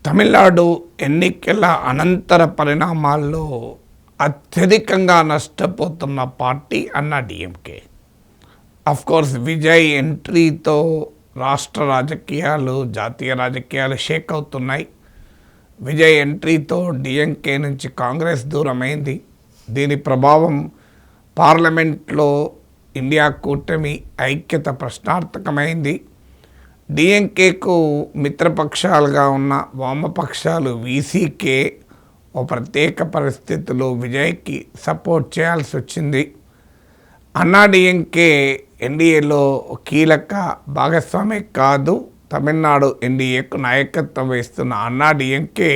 తమిళనాడు ఎన్నికల అనంతర పరిణామాల్లో అత్యధికంగా నష్టపోతున్న పార్టీ అన్నాడీఎంకే. అఫ్కోర్స్ విజయ్ ఎంట్రీతో రాష్ట్ర రాజకీయాలు, జాతీయ రాజకీయాలు షేక్ అవుతున్నాయి. విజయ్ ఎంట్రీతో డిఎంకే నుంచి కాంగ్రెస్ దూరమైంది. దీని ప్రభావం పార్లమెంట్లో ఇండియా కూటమి ఐక్యత ప్రశ్నార్థకమైంది. డిఎంకేకు మిత్రపక్షాలుగా ఉన్న వామపక్షాలు వీసీకే ఓ ప్రత్యేక పరిస్థితుల్లో విజయ్కి సపోర్ట్ చేయాల్సి వచ్చింది. అన్నాడీఎంకే ఎన్డీఏలో కీలక భాగస్వామి కాదు. తమిళనాడు ఎన్డీఏకు నాయకత్వం వహిస్తున్న అన్నాడీఎంకే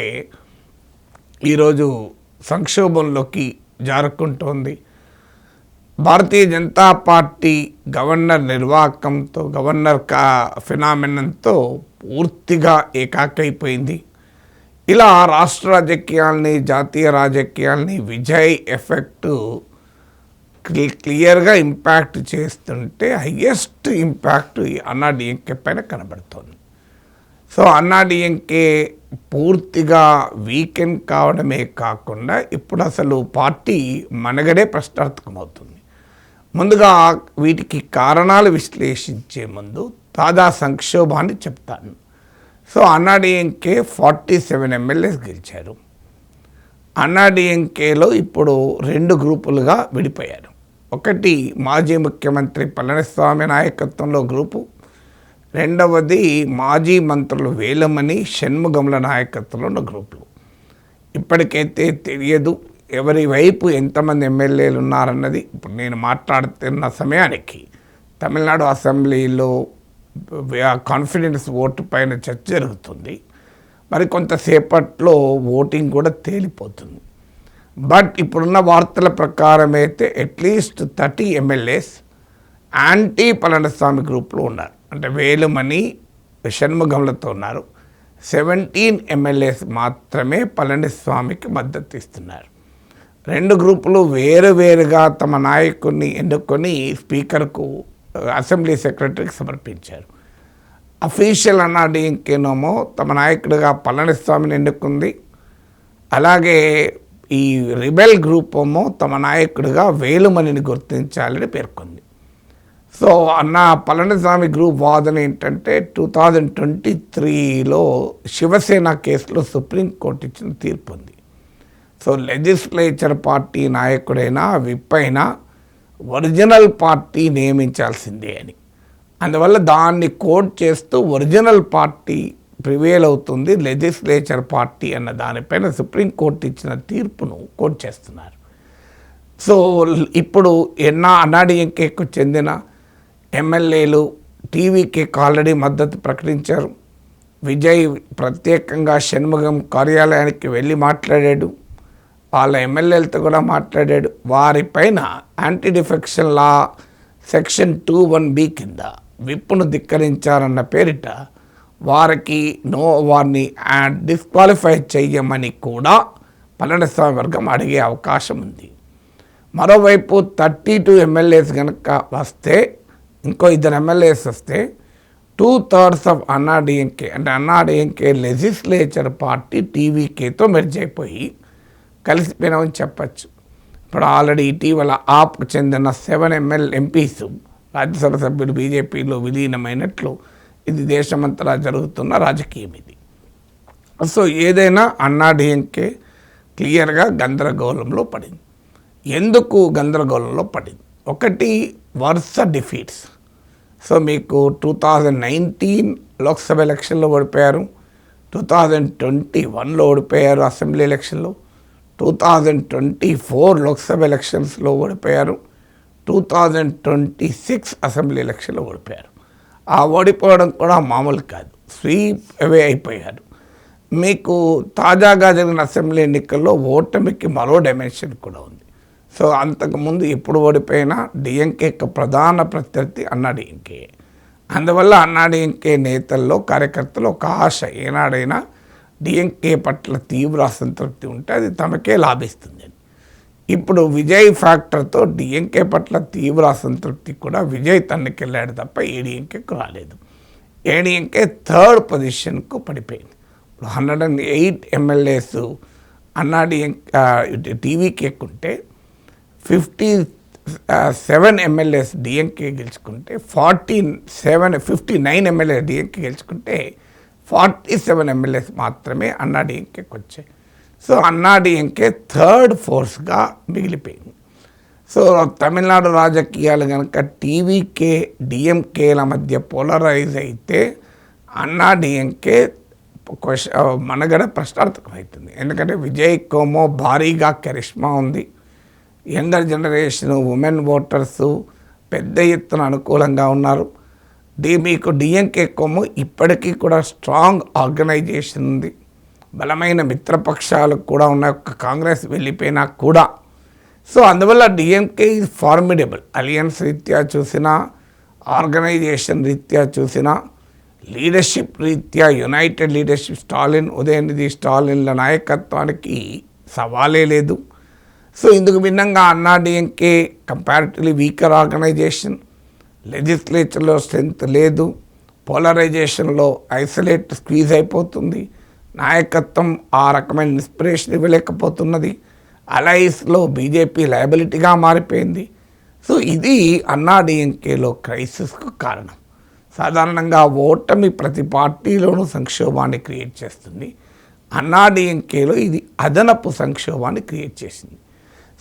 ఈరోజు సంక్షోభంలోకి జారుకుంటోంది. Bharatiya Janata party governor నిర్వాహకంతో, governor ఫినామినన్తో పూర్తిగా ఏకాకైపోయింది. ఇలా రాష్ట్ర రాజకీయాల్ని, జాతీయ రాజకీయాల్ని విజయ్ ఎఫెక్ట్ క్లియర్గా ఇంపాక్ట్ చేస్తుంటే హయ్యెస్ట్ ఇంపాక్ట్ అన్నాడీఎంకే పైన కనబడుతోంది. సో అన్నాడీఎంకే పూర్తిగా వీకెండ్ కావడమే కాకుండా ఇప్పుడు అసలు పార్టీ మనగడే ప్రశ్నార్థకమవుతుంది. ముందుగా వీటికి కారణాలు విశ్లేషించే ముందు తాజా సంక్షోభాన్ని చెప్తాను. సో అన్నాడీఎంకే 47 ఎమ్మెల్యేస్ గెలిచారు. అన్నాడీఎంకేలో ఇప్పుడు 2 గ్రూపులుగా విడిపోయారు. ఒకటి మాజీ ముఖ్యమంత్రి పళనిస్వామి నాయకత్వంలో గ్రూపు, రెండవది మాజీ మంత్రులు వేలుమణి, షణ్ముగంల నాయకత్వంలో ఉన్న గ్రూపులు. ఇప్పటికైతే తెలియదు ఎవరి వైపు ఎంతమంది ఎమ్మెల్యేలు ఉన్నారన్నది. ఇప్పుడు నేను మాట్లాడుతున్న సమయానికి తమిళనాడు అసెంబ్లీలో కాన్ఫిడెన్స్ ఓటు పైన చర్చ జరుగుతుంది. మరి కొంతసేపట్లో ఓటింగ్ కూడా తేలిపోతుంది. బట్ ఇప్పుడున్న వార్తల ప్రకారం అయితే అట్లీస్ట్ 30 ఎమ్మెల్యేస్ యాంటీ పళనిస్వామి గ్రూప్లో ఉన్నారు. అంటే వేలుమణి, షణ్ముగంలతో ఉన్నారు. 17 ఎమ్మెల్యేస్ మాత్రమే పళనిస్వామికి మద్దతు ఇస్తున్నారు. 2 గ్రూపులు వేరువేరుగా తమ నాయకుడిని ఎన్నుకొని స్పీకర్కు, అసెంబ్లీ సెక్రటరీకి సమర్పించారు. అఫీషియల్ అన్నాడీఎంకేనేమో తమ నాయకుడిగా పళనిస్వామిని ఎన్నుకుంది. అలాగే ఈ రిబెల్ గ్రూప్ ఏమో తమ నాయకుడిగా వేలుమణిని గుర్తించాలని పేర్కొంది. సో పళనిస్వామి గ్రూప్ వాదన ఏంటంటే 2023లో శివసేన కేసులో సుప్రీంకోర్టు ఇచ్చిన తీర్పు ఉంది. సో లెజిస్లేచర్ పార్టీ నాయకుడైనా విప్ అయినా ఒరిజినల్ పార్టీ నియమించాల్సిందే అని. అందువల్ల దాన్ని కోట్ చేస్తూ ఒరిజినల్ పార్టీ ప్రివేల్ అవుతుంది, లెజిస్లేచర్ పార్టీ అన్న దానిపైన సుప్రీంకోర్టు ఇచ్చిన తీర్పును కోట్ చేస్తున్నారు. సో ఇప్పుడు అన్నాడీఎంకేకు చెందిన ఎమ్మెల్యేలు టీవీకేకు ఆల్రెడీ మద్దతు ప్రకటించారు. విజయ్ ప్రత్యేకంగా షణ్ముగం కార్యాలయానికి వెళ్ళి మాట్లాడాడు. వాళ్ళ ఎమ్మెల్యేలతో కూడా మాట్లాడాడు. వారిపైన anti defection law section 2(1)B కింద విప్పును ధిక్కరించారన్న పేరిట వారిని డిస్క్వాలిఫై చేయమని కూడా పళనిస్వామి వర్గం అడిగే అవకాశం ఉంది. మరోవైపు 32 ఎమ్మెల్యేస్ కనుక వస్తే, ఇంకో 2 ఎమ్మెల్యేస్ వస్తే 2/3 ఆఫ్ అన్నాడీఎంకే, అంటే అన్నాడీఎంకే లెజిస్లేచర్ పార్టీ టీవీకేతో మెర్జ్ అయిపోయి కలిసిపోయినామని చెప్పచ్చు. ఇప్పుడు ఆల్రెడీ ఇటీవల ఆప్కు చెందిన 7 ఎంపీస్ రాజ్యసభ సభ్యులు బీజేపీలో విలీనమైనట్లు ఇది దేశమంతటా జరుగుతున్న రాజకీయం ఇది. సో ఏదైనా అన్నాడీఎంకే క్లియర్గా గందరగోళంలో పడింది. ఎందుకు గందరగోళంలో పడింది? ఒకటి, వరుస డిఫీట్స్. సో మీకు 2019 లోక్సభ ఎలక్షన్లో ఓడిపోయారు, 2021లో ఓడిపోయారు అసెంబ్లీ ఎలక్షన్లో, 2024 లోక్సభ ఎలక్షన్స్లో ఓడిపోయారు, 2026 అసెంబ్లీ ఎలక్షన్లో ఓడిపోయారు. ఆ ఓడిపోవడం కూడా మామూలు కాదు, స్వీప్ అవే అయిపోయారు. మీకు తాజాగా జరిగిన అసెంబ్లీ ఎన్నికల్లో ఓటమికి మరో డైమెన్షన్ కూడా ఉంది. సో అంతకుముందు ఎప్పుడు ఓడిపోయినా డిఎంకే యొక్క ప్రధాన ప్రత్యర్థి అన్నాడీఎంకే. అందువల్ల అన్నాడీఎంకే నేతల్లో, కార్యకర్తలు ఒక ఆశ, ఏనాడైనా డిఎంకే పట్ల తీవ్ర అసంతృప్తి ఉంటే అది తమకే లాభిస్తుంది. ఇప్పుడు విజయ్ ఫ్యాక్టర్తో డిఎంకే పట్ల తీవ్ర అసంతృప్తి కూడా విజయ్ తన్నుకెళ్ళాడు తప్ప ఏడీఎంకేకు రాలేదు. ఏడీఎంకే 3rd పొజిషన్కు పడిపోయింది. 108 ఎమ్మెల్యేస్ టీవీకి ఎక్కుంటే 57 ఎమ్మెల్యేస్ డిఎంకే గెలుచుకుంటే 59 ఎమ్మెల్యేస్ డిఎంకే గెలుచుకుంటే 47 ఎమ్మెల్యేస్ మాత్రమే డిఎంకేకి వచ్చాయి. సో డిఎంకే థర్డ్ ఫోర్స్గా మిగిలిపోయింది. సో తమిళనాడు రాజకీయాలు కనుక టీవీకే డిఎంకేల మధ్య పోలరైజ్ అయితే డిఎంకే మనగడ ప్రశ్నార్థకమవుతుంది. ఎందుకంటే విజయ్ కోమో భారీగా కరిష్మా ఉంది. యంగర్ జనరేషన్ ఉమెన్ ఓటర్సు పెద్ద ఎత్తున అనుకూలంగా ఉన్నారు. మీకు డిఎంకే కోమో ఇప్పటికీ కూడా స్ట్రాంగ్ ఆర్గనైజేషన్ ఉంది. బలమైన మిత్రపక్షాలు కూడా ఉన్నాయి. కాంగ్రెస్ వెళ్ళిపోయినా కూడా. సో అందువల్ల డిఎంకే ఈజ్ ఫార్మిడబుల్. అలియన్స్ రీత్యా చూసినా, ఆర్గనైజేషన్ రీత్యా చూసినా, లీడర్షిప్ రీత్యా యునైటెడ్ లీడర్షిప్ ఉదయనిధి స్టాలిన్ల నాయకత్వానికి సవాలే లేదు. సో ఇందుకు భిన్నంగా డిఎంకే కంపారిటివ్లీ వీకర్ ఆర్గనైజేషన్, లెజిస్లేచర్లో స్ట్రెంత్ లేదు, పోలరైజేషన్లో ఐసోలేట్ స్క్వీజ్ అయిపోతుంది, నాయకత్వం ఆ రకమైన ఇన్స్పిరేషన్ ఇవ్వలేకపోతున్నది, అలైస్లో బీజేపీ లయబిలిటీగా మారిపోయింది. సో ఇది డిఎంకేలో క్రైసిస్కు కారణం. సాధారణంగా ఓటమి ప్రతి పార్టీలోనూ సంక్షోభాన్ని క్రియేట్ చేస్తుంది. డిఎంకేలో ఇది అదనపు సంక్షోభాన్ని క్రియేట్ చేసింది.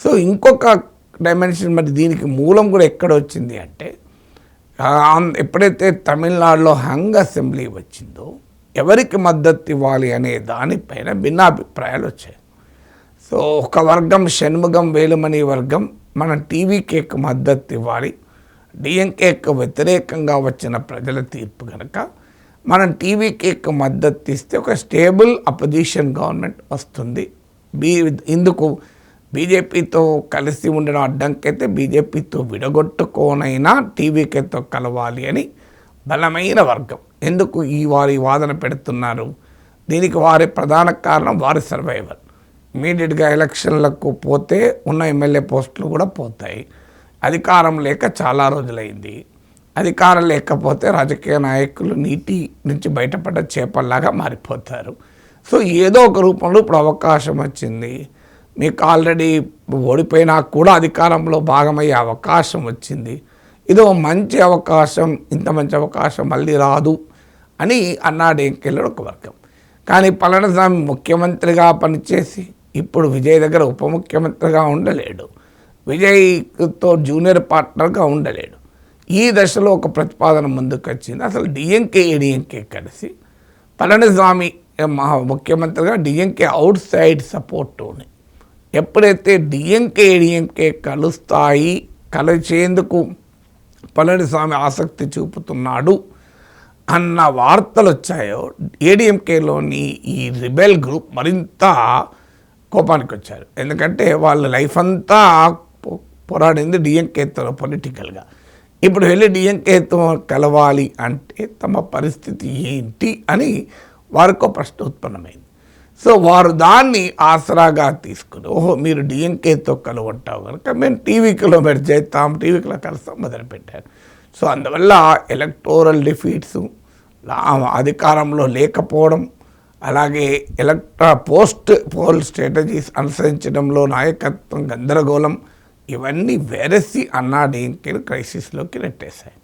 సో ఇంకొక డైమెన్షన్, మరి దీనికి మూలం కూడా ఎక్కడ వచ్చింది అంటే, ఎప్పుడైతే తమిళనాడులో హంగ్ అసెంబ్లీ వచ్చిందో ఎవరికి మద్దతు ఇవ్వాలి అనే దానిపైన భిన్నాభిప్రాయాలు వచ్చాయి. సో ఒక వర్గం షణ్ముగం వేలుమణి వర్గం మనం టీవీకేకి మద్దతు ఇవ్వాలి, డిఎంకేకి వ్యతిరేకంగా వచ్చిన ప్రజల తీర్పు కనుక మనం టీవీకేకి మద్దతు ఇస్తే ఒక స్టేబుల్ అపోజిషన్ గవర్నమెంట్ వస్తుంది. ఇందుకు బీజేపీతో కలిసి ఉండడం అడ్డంకైతే బీజేపీతో విడగొట్టుకోనైనా టీవీకేతో కలవాలి అని బలమైన వర్గం. ఎందుకు వారి వాదన పెడుతున్నారు? దీనికి వారి ప్రధాన కారణం వారి సర్వైవల్. ఇమీడియట్గా ఎలక్షన్లకు పోతే ఉన్న ఎమ్మెల్యే పోస్టులు కూడా పోతాయి. అధికారం లేక చాలా రోజులైంది. అధికారం లేకపోతే రాజకీయ నాయకులు నీటి నుంచి బయటపడ్డ చేపల్లాగా మారిపోతారు. సో ఏదో ఒక రూపంలో ఇప్పుడు అవకాశం వచ్చింది. మీకు ఆల్రెడీ ఓడిపోయినా కూడా అధికారంలో భాగమయ్యే అవకాశం వచ్చింది. ఇదో మంచి అవకాశం, ఇంత మంచి అవకాశం మళ్ళీ రాదు అని డిఎంకేలో ఒక వర్గం. కానీ పళనిస్వామి ముఖ్యమంత్రిగా పనిచేసి ఇప్పుడు విజయ్ దగ్గర ఉప ముఖ్యమంత్రిగా ఉండలేడు, విజయ్తో జూనియర్ పార్ట్నర్గా ఉండలేడు. ఈ దశలో ఒక ప్రతిపాదన ముందుకు వచ్చింది. అసలు డిఎంకే కలిసి పళనిస్వామి ముఖ్యమంత్రిగా డిఎంకే అవుట్ సైడ్ సపోర్టుని ఎప్పుడైతే డిఎంకే కలుస్తాయి, కలిసేందుకు పళనిస్వామి ఆసక్తి చూపుతున్నాడు అన్న వార్తలు వచ్చాయో ఏడీఎంకేలోని ఈ రిబెల్ గ్రూప్ మరింత కోపానికి వచ్చారు. ఎందుకంటే వాళ్ళ లైఫ్ అంతా పోరాడింది డిఎంకేతో పొలిటికల్గా. ఇప్పుడు వెళ్ళి డిఎంకేతో కలవాలి అంటే తమ పరిస్థితి ఏంటి అని వారికో ప్రశ్న ఉత్పన్నమైంది. సో వారు దాన్ని ఆసరాగా తీసుకుని, ఓహో మీరు డిఎంకేతో కలవంటావు కనుక మేము టీవీలో మెర్జ్ చేస్తాం, టీవీలో కలుస్తాం మొదలుపెట్టారు. సో అందువల్ల ఎలక్టోరల్ డిఫీట్స్, అధికారంలో లేకపోవడం, అలాగే పోస్ట్ పోల్ స్ట్రాటజీస్ అనుసరించడంలో నాయకత్వం గందరగోళం, ఇవన్నీ వెరసి డిఎంకేను క్రైసిస్లోకి నెట్టేశాయి.